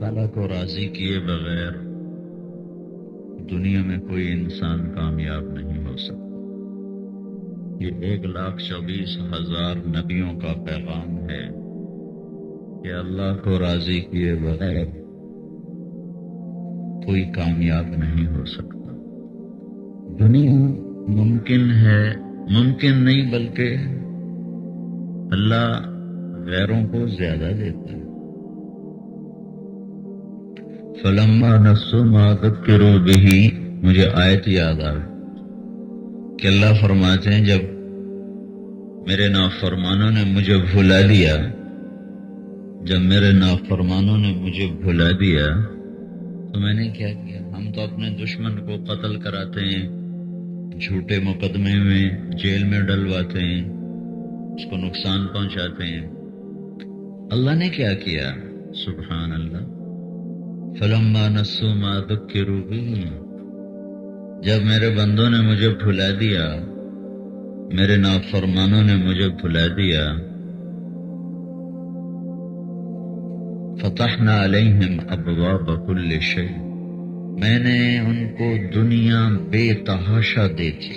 تعالیٰ کو راضی کیے بغیر دنیا میں کوئی انسان کامیاب نہیں ہو سکتا۔ یہ 1,24,000 نبیوں کا پیغام ہے کہ اللہ کو راضی کیے بغیر کوئی کامیاب نہیں ہو سکتا۔ دنیا ممکن ہے، ممکن نہیں بلکہ اللہ غیروں کو زیادہ دیتا ہے۔ فلما نسوا ما ذکروا بہ، مجھے آیت یاد آ کہ اللہ فرماتے ہیں جب میرے نافرمانوں نے مجھے بھلا دیا، جب میرے نافرمانوں نے مجھے بھلا دیا تو میں نے کیا کیا؟ ہم تو اپنے دشمن کو قتل کراتے ہیں، جھوٹے مقدمے میں جیل میں ڈلواتے ہیں، اس کو نقصان پہنچاتے ہیں۔ اللہ نے کیا کیا؟ سبحان اللہ، فلما نسوا ما ذکروا بہ، جب میرے بندوں نے مجھے بھلا دیا، میرے نافرمانوں نے مجھے بھلا دیا، فتحنا علیہم ابواب کل شیء، میں نے ان کو دنیا بے تحاشا دے دی،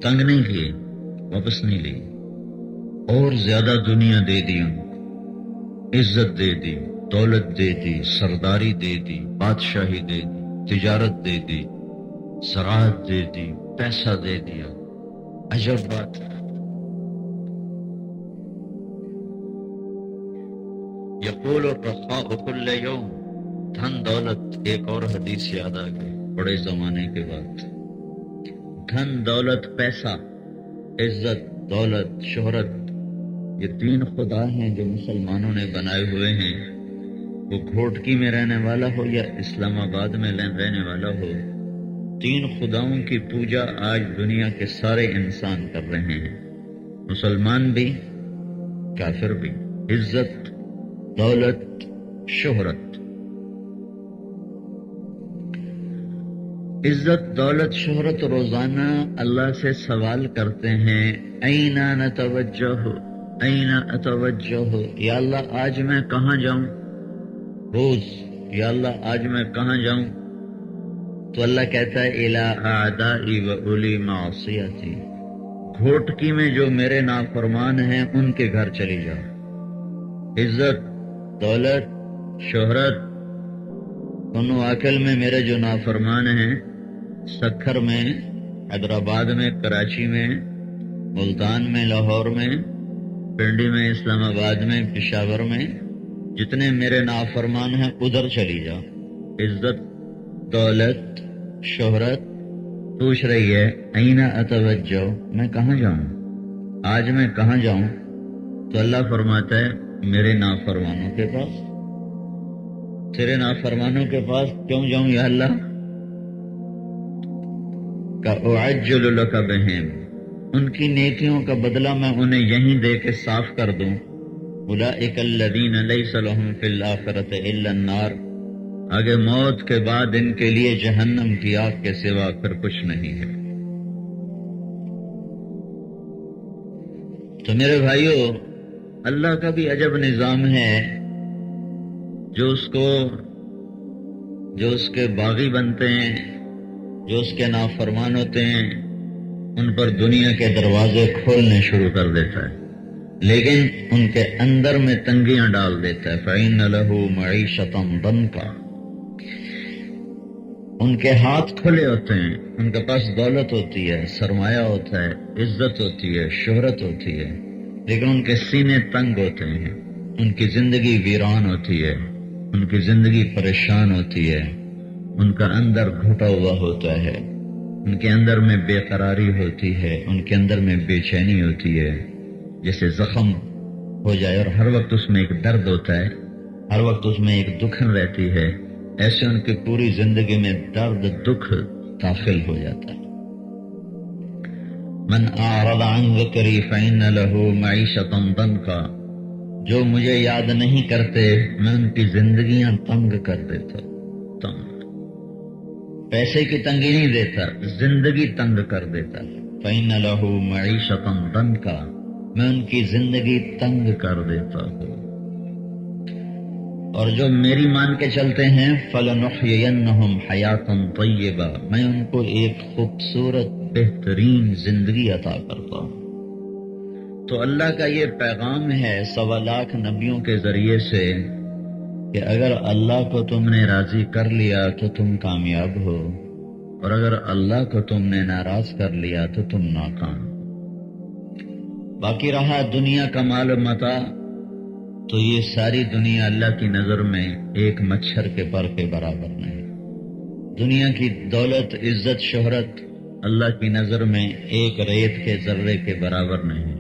تنگ نہیں کیے، واپس نہیں لی، اور زیادہ دنیا دے دی، ان کو عزت دے دی، دولت دے دی، سرداری دے دی، بادشاہی دے دی، تجارت دے دی، زراعت دے دی، پیسہ دے دیا۔ عجب بات ہے۔ یقول الرخاء کل یوم، دھن دولت، ایک اور حدیث یاد آ گئی بڑے زمانے کے بعد۔ دھن دولت، پیسہ، عزت، دولت، شہرت، یہ 3 خدا ہیں جو مسلمانوں نے بنائے ہوئے ہیں۔ وہ گھوٹکی میں رہنے والا ہو یا اسلام آباد میں رہنے والا ہو، 3 خداؤں کی پوجا آج دنیا کے سارے انسان کر رہے ہیں، مسلمان بھی، کافر بھی۔ عزت، دولت، شہرت۔ عزت، دولت، شہرت روزانہ اللہ سے سوال کرتے ہیں، این نتوجہ، این اتوجہ، یا اللہ آج میں کہاں جاؤں؟ روز، یا اللہ آج میں کہاں جاؤں؟ تو اللہ کہتا ہے الی اعدائی و اولی معصیتی، گھوٹکی میں جو میرے نافرمان ہیں ان کے گھر چلی جاؤ۔ عزت، دولت، شہرت، نواکل میں میرے جو نافرمان ہیں، سکھر میں، حیدرآباد میں، کراچی میں، ملتان میں، لاہور میں، پنڈی میں، اسلام آباد میں، پشاور میں، جتنے میرے نافرمان ہیں ادھر چلی جاؤ۔ عزت، دولت، شہرت پوچھ رہی ہے این اتوجہ، میں کہاں جاؤں؟ آج میں کہاں جاؤں؟ تو اللہ فرماتا ہے میرے نافرمانوں کے پاس۔ تیرے نافرمانوں کے پاس کیوں جاؤں یا اللہ؟ کا اعجل لک بہم، ان کی نیکیوں کا بدلہ میں انہیں یہیں دے کے صاف کر دوں۔ اولئک الذین لیس لہم فی الآخرۃ الا النار، آگے موت کے بعد ان کے لیے جہنم کی آگ کے سوا پھر کچھ نہیں ہے۔ تو میرے بھائیو، اللہ کا بھی عجب نظام ہے، جو اس کے باغی بنتے ہیں، جو اس کے نافرمان ہوتے ہیں، ان پر دنیا کے دروازے کھولنے شروع کر دیتا ہے، لیکن ان کے اندر میں تنگیاں ڈال دیتا ہے۔ فَإِنَّ لَهُ مَعِيشَةً ضَنْكًا، ان کے ہاتھ کھلے ہوتے ہیں، ان کے پاس دولت ہوتی ہے، سرمایہ ہوتا ہے، عزت ہوتی ہے، شہرت ہوتی ہے، لیکن ان کے سینے تنگ ہوتے ہیں، ان کی زندگی ویران ہوتی ہے، ان کی زندگی پریشان ہوتی ہے، ان کا اندر گھٹا ہوا ہوتا ہے، ان کے اندر میں بے قراری ہوتی ہے، ان کے اندر میں بے چینی ہوتی ہے، جیسے زخم ہو جائے اور ہر وقت اس میں ایک درد ہوتا ہے، ہر وقت اس میں ایک دکھن رہتی ہے، ایسے ان کی پوری زندگی میں درد، دکھ داخل ہو جاتا ہے۔ من اعرض عن ذکری فإن له معیشۃ ضنکا، جو مجھے یاد نہیں کرتے میں ان کی زندگیاں تنگ کر دیتا ہوں۔ تنگ، پیسے کی تنگی نہیں دیتا، زندگی تنگ کر دیتا۔ فإن له معیشۃ ضنکا، میں ان کی زندگی تنگ کر دیتا ہوں۔ اور جو میری مان کے چلتے ہیں فَلَنُحْيِيَنَّهُمْ حَيَاةً طَيِّبَةً، میں ان کو ایک خوبصورت بہترین زندگی عطا کرتا ہوں۔ تو اللہ کا یہ پیغام ہے 1.25 لاکھ نبیوں کے ذریعے سے کہ اگر اللہ کو تم نے راضی کر لیا تو تم کامیاب ہو، اور اگر اللہ کو تم نے ناراض کر لیا تو تم ناکام۔ باقی رہا دنیا کا مال و متاع، تو یہ ساری دنیا اللہ کی نظر میں ایک مچھر کے پر کے برابر نہیں۔ دنیا کی دولت، عزت، شہرت اللہ کی نظر میں ایک ریت کے ذرے کے برابر نہیں۔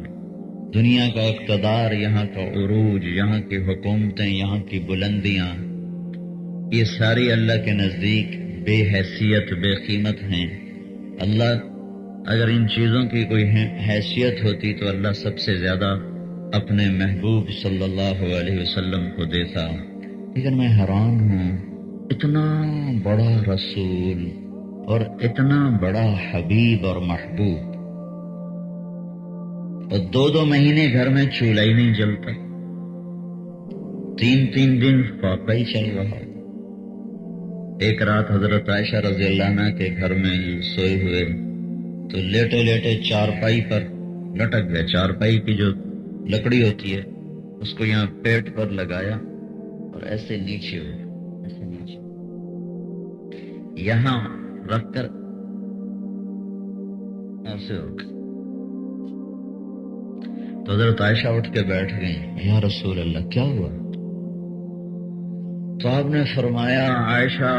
دنیا کا اقتدار، یہاں کا عروج، یہاں کی حکومتیں، یہاں کی بلندیاں، یہ ساری اللہ کے نزدیک بے حیثیت، بے قیمت ہیں۔ اللہ اگر ان چیزوں کی کوئی حیثیت ہوتی تو اللہ سب سے زیادہ اپنے محبوب صلی اللہ علیہ وسلم کو دیتا۔ لیکن میں حیران ہوں، اتنا بڑا رسول اور اتنا بڑا حبیب اور محبوب، اور 2 مہینے گھر میں چولہا ہی نہیں جلتا، 3 دن فاقہ ہی چل رہا۔ ایک رات حضرت عائشہ رضی اللہ عنہ کے گھر میں سوئے ہوئے تو لیٹے لیٹے چارپائی پر لٹک گئے۔ چارپائی کی جو لکڑی ہوتی ہے اس کو یہاں پیٹ پر لگایا اور ایسے نیچے ہوئے، ایسے نیچے یہاں رکھ کر ایسے ہو گئے۔ تو حضرت عائشہ اٹھ کے بیٹھ گئی، یا رسول اللہ کیا ہوا؟ تو آپ نے فرمایا عائشہ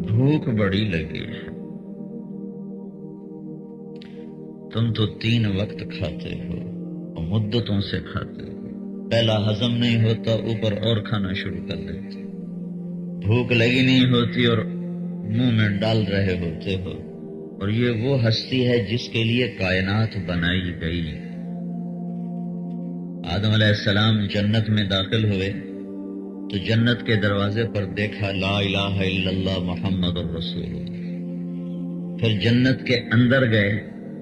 بھوک بڑی لگی ہے، تم تو 3 وقت کھاتے ہو اور مدتوں سے کھاتے ہو، پہلا ہضم نہیں ہوتا اوپر اور کھانا شروع کر دیتے، بھوک لگی نہیں ہوتی اور منہ میں ڈال رہے ہوتے ہو، اور یہ وہ ہستی ہے جس کے لیے کائنات بنائی گئی۔ آدم علیہ السلام جنت میں داخل ہوئے تو جنت کے دروازے پر دیکھا لا الہ الا اللہ محمد الرسول اللہ۔ پھر جنت کے اندر گئے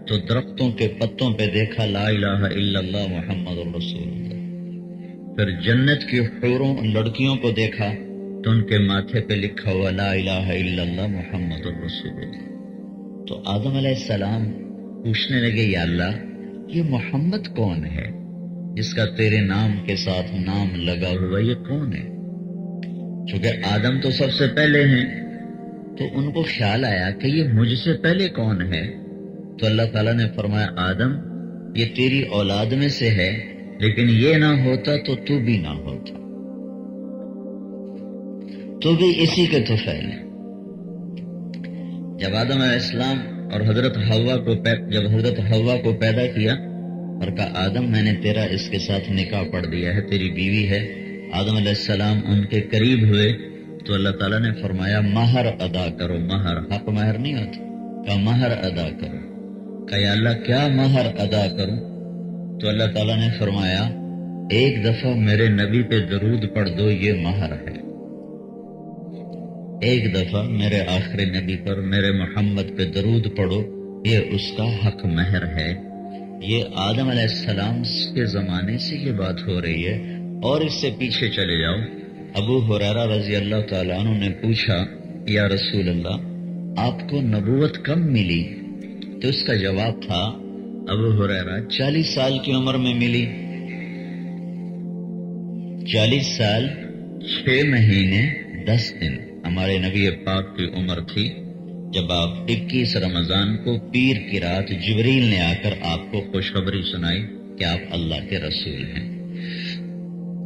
تو درختوں کے پتوں پہ دیکھا لا الہ الا اللہ محمد الرسول اللہ۔ پھر جنت کی حوروں لڑکیوں کو دیکھا تو ان کے ماتھے پہ لکھا ہوا لا الہ الا اللہ محمد الرسول اللہ۔ تو آدم علیہ السلام پوچھنے لگے یا اللہ یہ محمد کون ہے جس کا تیرے نام کے ساتھ نام لگا ہوا، یہ کون ہے؟ چونکہ آدم تو سب سے پہلے ہیں، تو ان کو خیال آیا کہ یہ مجھ سے پہلے کون ہے؟ تو اللہ تعالیٰ نے فرمایا آدم یہ تیری اولاد میں سے ہے، لیکن یہ نہ ہوتا تو تو بھی نہ ہوتا، تو بھی اسی کے طفیل ہے۔ جب آدم علیہ السلام اور حضرت حوا کو پیدا کیا اور کہا آدم میں نے تیرا اس کے ساتھ نکاح پڑھ دیا ہے، تیری بیوی ہے۔ آدم علیہ السلام ان کے قریب ہوئے تو اللہ تعالیٰ نے فرمایا مہر ادا کرو۔ مہر حق مہر نہیں ہوتا، کہا مہر ادا کرو۔ کہا یا اللہ کیا مہر ادا کروں؟ تو اللہ تعالیٰ نے فرمایا 1 دفعہ میرے نبی پہ درود پڑھ دو، یہ مہر ہے۔ 1 دفعہ میرے آخری نبی پر، میرے محمد پہ درود پڑھو، یہ اس کا حق مہر ہے۔ یہ آدم علیہ السلام کے زمانے سے یہ بات ہو رہی ہے، اور اس سے پیچھے چلے جاؤ۔ ابو ہریرہ رضی اللہ تعالیٰ عنہ نے پوچھا یا رسول اللہ آپ کو نبوت کب ملی؟ تو اس کا جواب تھا ابو ہریرہ 40 سال کی عمر میں ملی۔ 40 سال 6 مہینے 10 دن ہمارے نبی پاک کی عمر تھی جب آپ 21 رمضان کو پیر کی رات جبریل نے آ کر آپ کو خوشخبری سنائی کہ آپ اللہ کے رسول ہیں۔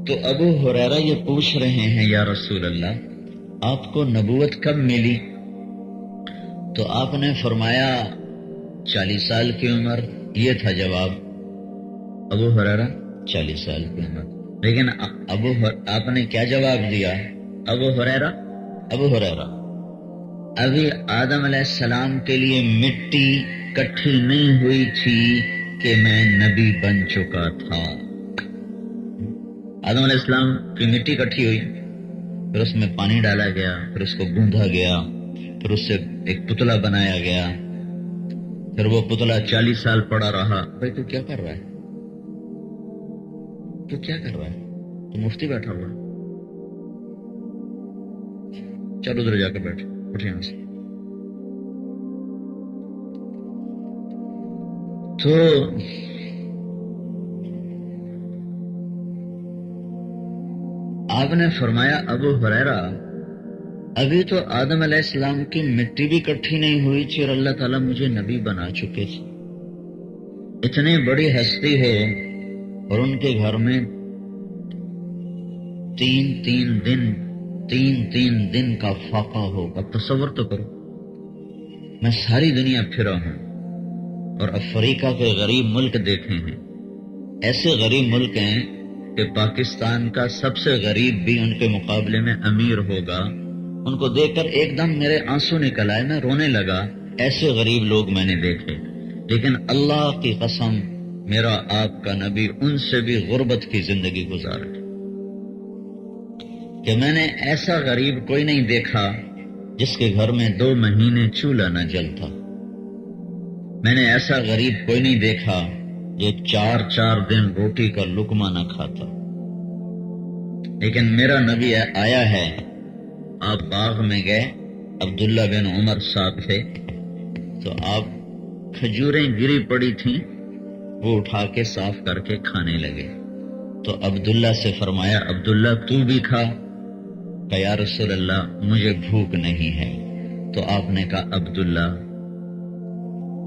تو ابو ہریرہ یہ پوچھ رہے ہیں یا رسول اللہ آپ کو نبوت کب ملی؟ تو آپ نے فرمایا 40 سال کی عمر، یہ تھا جواب۔ ابو ہریرہ 40 سال کی عمر، لیکن آپ نے کیا جواب دیا؟ ابو ہریرہ ابھی آدم علیہ السلام کے لیے مٹی کٹھی نہیں ہوئی تھی کہ میں نبی بن چکا تھا۔ آدم علیہ السلام کی مٹی کٹھی ہوئی، پھر اس میں پانی ڈالا گیا، پھر اس کو گوندھا گیا، پھر اس سے ایک پتلا بنایا گیا، پھر وہ پتلا 40 سال پڑا رہا۔ بھائی تو کیا کر رہا ہے؟ تو مفتی بیٹھا ہوا چلو ادھر جا کے بیٹھ، اٹھ یہاں سے۔ تو آپ نے فرمایا ابو ہریرہ ابھی تو آدم علیہ السلام کی مٹی بھی اکٹھی نہیں ہوئی تھی اور اللہ تعالیٰ مجھے نبی بنا چکے تھے۔ اتنی بڑی ہستی ہو اور ان کے گھر میں تین دن کا فاقہ ہو۔ اب تصور تو کرو، میں ساری دنیا پھرا ہوں اور افریقہ کے غریب ملک دیکھے ہیں، ایسے غریب ملک ہیں کہ پاکستان کا سب سے غریب بھی ان کے مقابلے میں امیر ہوگا۔ ان کو دیکھ کر ایک دم میرے آنسو نکل آئے، میں رونے لگا، ایسے غریب لوگ میں نے دیکھے۔ لیکن اللہ کی قسم میرا آپ کا نبی ان سے بھی غربت کی زندگی گزارے کہ میں نے ایسا غریب کوئی نہیں دیکھا جس کے گھر میں 2 مہینے چولہا نہ جلتا۔ میں نے ایسا غریب کوئی نہیں دیکھا جو 4 دن روٹی کا لقمہ نہ کھاتا۔ لیکن میرا نبی آیا ہے۔ آپ باغ میں گئے، عبداللہ بن عمر صاحب تھے، تو آپ کھجوریں گری پڑی تھیں، وہ اٹھا کے صاف کر کے کھانے لگے۔ تو عبداللہ سے فرمایا عبداللہ تو بھی کھا، کہ یا رسول اللہ مجھے بھوک نہیں ہے۔ تو آپ نے کہا عبداللہ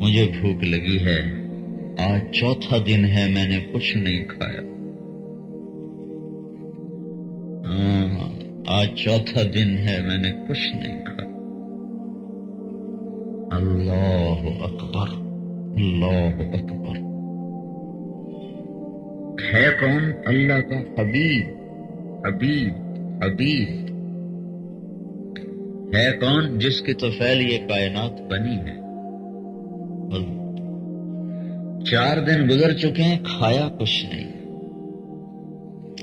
مجھے بھوک لگی ہے، آج 4تھا دن ہے میں نے کچھ نہیں کھایا۔ آج 4تھا دن ہے میں نے کچھ نہیں کھایا۔ اللہ اکبر، اللہ اکبر۔ ہے کون؟ اللہ کا حبیب، حبیب، حبیب ہے کون جس کی طفیل یہ کائنات بنی ہے۔ اور 4 دن گزر چکے ہیں، کھایا کچھ نہیں۔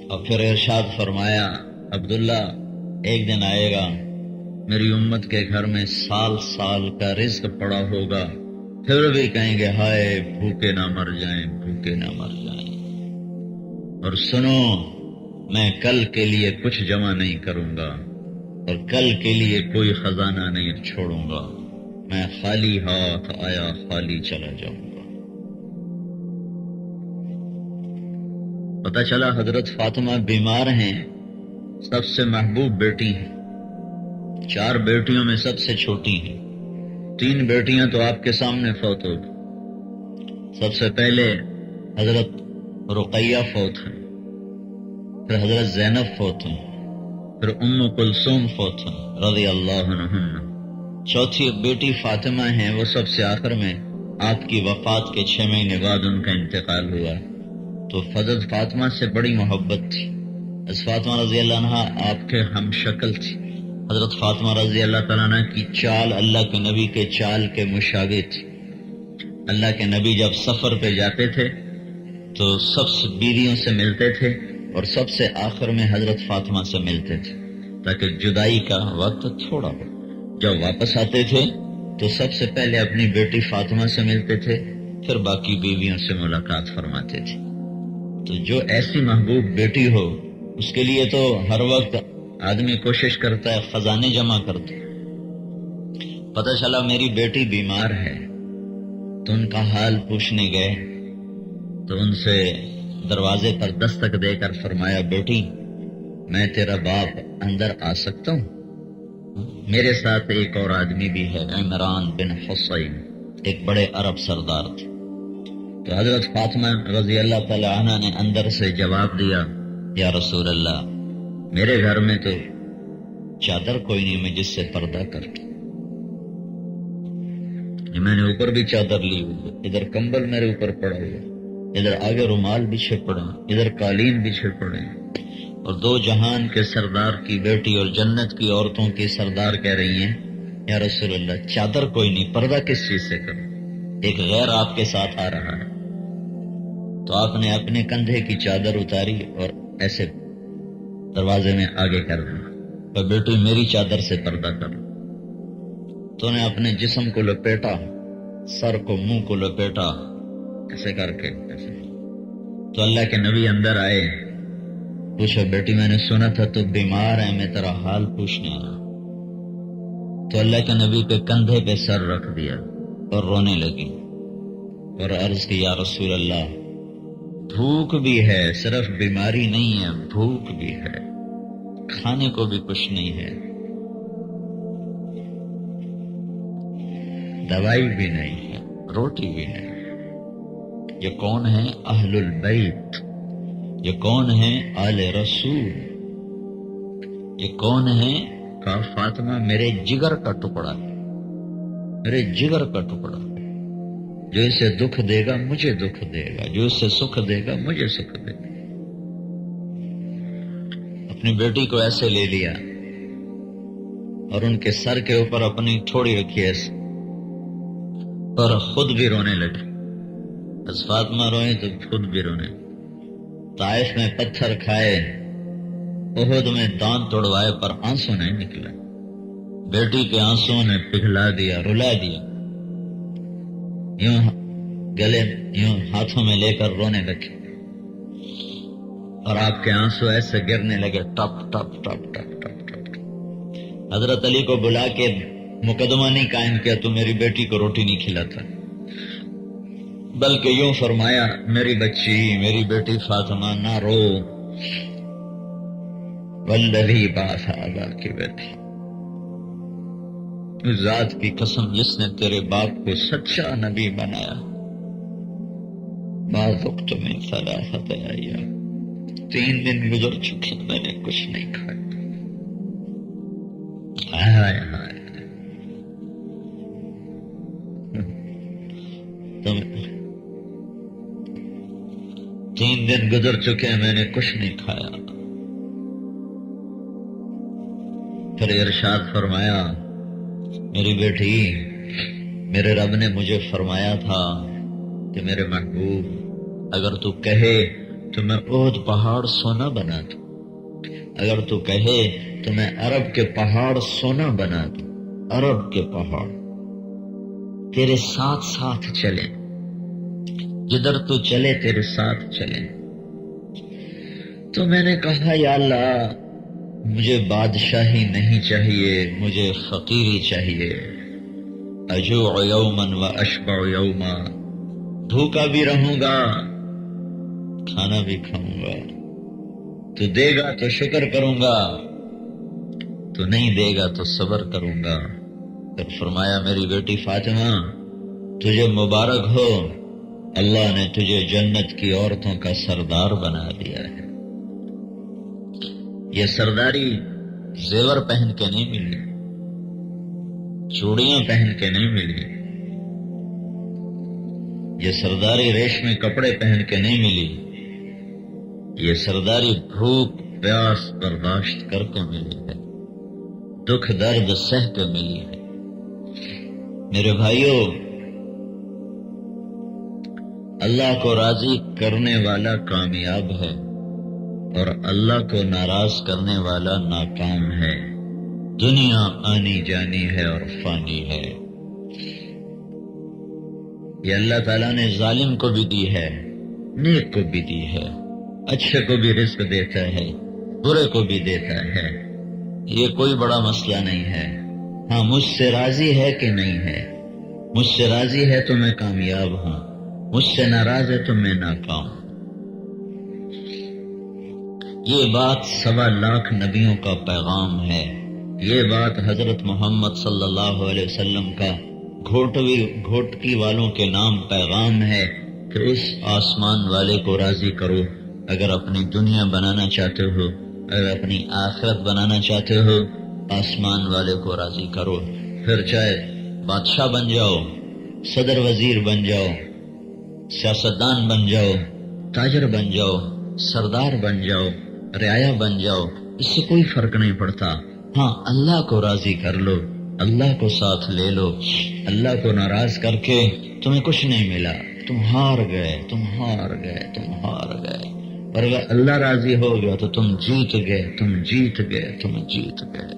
اور پھر ارشاد فرمایا عبداللہ ایک دن آئے گا میری امت کے گھر میں سال کا رزق پڑا ہوگا، پھر بھی کہیں گے ہائے بھوکے نہ مر جائیں، بھوکے نہ مر جائیں۔ اور سنو میں کل کے لیے کچھ جمع نہیں کروں گا اور کل کے لیے کوئی خزانہ نہیں چھوڑوں گا، میں خالی ہاتھ آیا خالی چلا جاؤں گا۔ پتہ چلا حضرت فاطمہ بیمار ہیں، سب سے محبوب بیٹی ہیں، 4 بیٹیوں میں سب سے چھوٹی ہیں، 3 بیٹیاں تو آپ کے سامنے فوت ہو گئی۔ سب سے پہلے حضرت رقیہ فوت ہیں، پھر حضرت زینب فوت ہیں، پھر ام کلثوم فوت ہیں رضی اللہ عنہن۔ چوتھی بیٹی فاطمہ ہیں، وہ سب سے آخر میں آپ کی وفات کے 6 مہینے بعد ان کا انتقال ہوا۔ تو حضرت فاطمہ سے بڑی محبت تھی۔ حضرت فاطمہ رضی اللہ عنہ آپ کے ہم شکل تھی۔ حضرت فاطمہ رضی اللہ تعالیٰ عنہ کی چال اللہ کے نبی کے چال کے مشابہ تھی۔ اللہ کے نبی جب سفر پہ جاتے تھے تو سب سے بیویوں سے ملتے تھے اور سب سے آخر میں حضرت فاطمہ سے ملتے تھے تاکہ جدائی کا وقت تھوڑا ہو۔ جب واپس آتے تھے تو سب سے پہلے اپنی بیٹی فاطمہ سے ملتے تھے، پھر باقی بیویوں سے ملاقات فرماتے تھے۔ تو جو ایسی محبوب بیٹی ہو اس کے لیے تو ہر وقت آدمی کوشش کرتا ہے، خزانے جمع کرتا ہے۔ پتہ چلا میری بیٹی بیمار ہے تو ان کا حال پوچھنے گئے تو ان سے دروازے پر دستک دے کر فرمایا بیٹی میں تیرا باپ اندر آ سکتا ہوں؟ میرے ساتھ ایک اور آدمی بھی ہے، عمران بن حسین، ایک بڑے عرب سردار تھے۔ تو حضرت فاطمہ رضی اللہ تعالی عنہ نے اندر سے جواب دیا یا رسول اللہ میرے گھر میں تو چادر کوئی نہیں میں جس سے پردہ کر کے، میں نے اوپر بھی چادر لی ہوئی، ادھر کمبل میرے اوپر پڑا ہوا، ادھر آگے رومال بچھے پڑے، ادھر قالین بچھے پڑے، اور 2 جہان کے سردار کی بیٹی اور جنت کی عورتوں کی سردار کہہ رہی ہیں یا رسول اللہ چادر کوئی نہیں، پردہ کس چیز سے کروں؟ ایک غیر آپ کے ساتھ آ رہا ہے۔ تو آپ نے اپنے کندھے کی چادر اتاری اور ایسے دروازے میں آگے کر دیا، تو بیٹی میری چادر سے پردہ کر۔ تو نے اپنے جسم کو لپیٹا، سر کو منہ کو لپیٹا ایسے کر کے ایسے۔ تو اللہ کے نبی اندر آئے، پوچھا بیٹی میں نے سنا تھا تو بیمار ہے، میں تیرا حال پوچھنے آیا۔ تو اللہ کے نبی کے کندھے پہ سر رکھ دیا اور رونے لگی اور عرض کی یا رسول اللہ بھوک بھی ہے، صرف بیماری نہیں ہے، بھوک بھی ہے، کھانے کو بھی کچھ نہیں ہے، دوائی بھی نہیں ہے، روٹی بھی نہیں۔ یہ کون ہے؟ اہل البیت، یہ کون ہے؟ آل رسول، یہ کون ہے؟ کہا فاطمہ میرے جگر کا ٹکڑا، میرے جگر کا ٹکڑا، جو اسے دکھ دے گا مجھے دکھ دے گا، جو اسے سکھ دے گا مجھے سکھ دے گا۔ اپنی بیٹی کو ایسے لے لیا اور ان کے سر کے اوپر اپنی تھوڑی رکھی ایسے، اور خود بھی رونے لگی۔ بس فاطمہ روئیں تو خود بھی رونے۔ طائف میں پتھر کھائے، احد میں دانت توڑوائے، پر آنسو نہیں نکلا۔ بیٹی کے آنسو نے پگھلا دیا، رلا دیا، یوں گلے یوں ہاتھوں میں لے کر رونے لگے، اور آپ کے آنسو ایسے گرنے لگے، ٹپ ٹپ ٹپ ٹپ ٹپ ٹپ۔ حضرت علی کو بلا کے مقدمہ نہیں قائم کیا تو میری بیٹی کو روٹی نہیں کھلاتا، بلکہ یوں فرمایا میری بچی، میری بیٹی فاطمہ نہ رو، والذی بعث اباک کی بیٹی، اس ذات کی قسم جس نے تیرے باپ کو سچا نبی بنایا، ما ذقت من ثلاثۃ ایام، 3 دن گزر چکے میں نے کچھ نہیں کھایا۔ ہائے ہائے، تین دن گزر چکے میں نے کچھ نہیں کھایا۔ پھر ارشاد فرمایا میری بیٹی، میرے رب نے مجھے فرمایا تھا کہ میرے محبوب اگر تو کہے تو میں احد پہاڑ سونا بنا دوں، اگر تو کہے تو میں عرب کے پہاڑ سونا بنا دوں، عرب کے پہاڑ تیرے ساتھ ساتھ چلیں، جدھر تو چلے تیرے ساتھ چلیں۔ تو میں نے کہا یا اللہ مجھے بادشاہی نہیں چاہیے، مجھے فقیری چاہیے، اجوع یوما و اشبع یوما، بھوکا بھی رہوں گا کھانا بھی کھاؤں گا، تو دے گا تو شکر کروں گا، تو نہیں دے گا تو صبر کروں گا۔ پھر فرمایا میری بیٹی فاطمہ تجھے مبارک ہو، اللہ نے تجھے جنت کی عورتوں کا سردار بنا دیا ہے۔ یہ سرداری زیور پہن کے نہیں ملی، چوڑیاں پہن کے نہیں ملی، یہ سرداری ریشمی کپڑے پہن کے نہیں ملی، یہ سرداری بھوک پیاس برداشت کر کے ملی ہے، دکھ درد سہ کے ملی ہے۔ میرے بھائیوں، اللہ کو راضی کرنے والا کامیاب ہے اور اللہ کو ناراض کرنے والا ناکام ہے۔ دنیا آنی جانی ہے اور فانی ہے۔ یہ اللہ تعالیٰ نے ظالم کو بھی دی ہے، نیک کو بھی دی ہے، اچھے کو بھی رزق دیتا ہے، برے کو بھی دیتا ہے، یہ کوئی بڑا مسئلہ نہیں ہے۔ ہاں مجھ سے راضی ہے کہ نہیں ہے، مجھ سے راضی ہے تو میں کامیاب ہوں، مجھ سے ناراض ہے تو میں ناکام ہوں۔ یہ بات 1.25 لاکھ نبیوں کا پیغام ہے، یہ بات حضرت محمد صلی اللہ علیہ وسلم کا گھوٹکی والوں کے نام پیغام ہے کہ اس آسمان والے کو راضی کرو۔ اگر اپنی دنیا بنانا چاہتے ہو، اگر اپنی آخرت بنانا چاہتے ہو، آسمان والے کو راضی کرو، پھر چاہے بادشاہ بن جاؤ، صدر وزیر بن جاؤ، سیاستدان بن جاؤ، تاجر بن جاؤ، سردار بن جاؤ، رعایا بن جاؤ، اس سے کوئی فرق نہیں پڑتا۔ ہاں اللہ کو راضی کر لو، اللہ کو ساتھ لے لو۔ اللہ کو ناراض کر کے تمہیں کچھ نہیں ملا، تم ہار گئے، تم ہار گئے، تم ہار گئے۔ اور اگر اللہ راضی ہو گیا تو تم جیت گئے، تم جیت گئے، تم جیت گئے۔